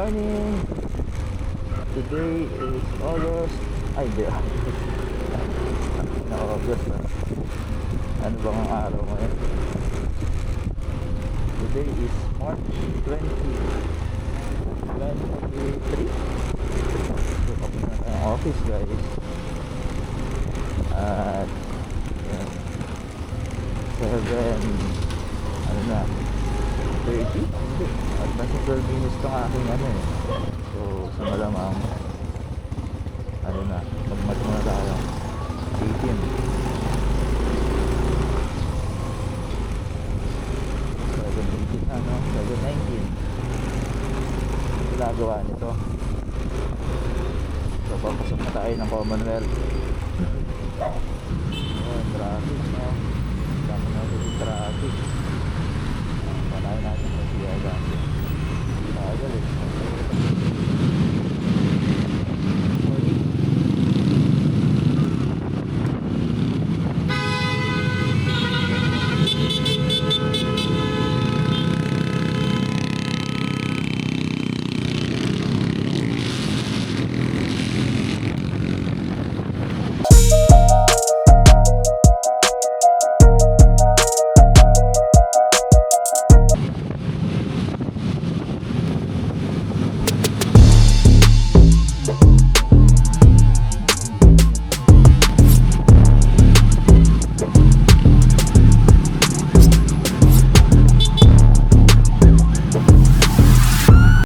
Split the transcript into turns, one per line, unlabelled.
morning. Today is August. Ay, hindi. Na August na. Ano bang ang araw ngayon? Today is March 2023. So, papunta na ng office, guys. At yun, 7 ano na 30? Hindi. At nasa 12 minutes itong aking ano eh. So, sa malamang ano na, magmat muna tayo 18. 7:18 na, no? 7:19. Ginagawa nito. So, papasok na tayo ng Commonwealth. Ayan, traffic, no? Dami natin yung traffic. Panahin natin sa siya, guys. Tagal eh.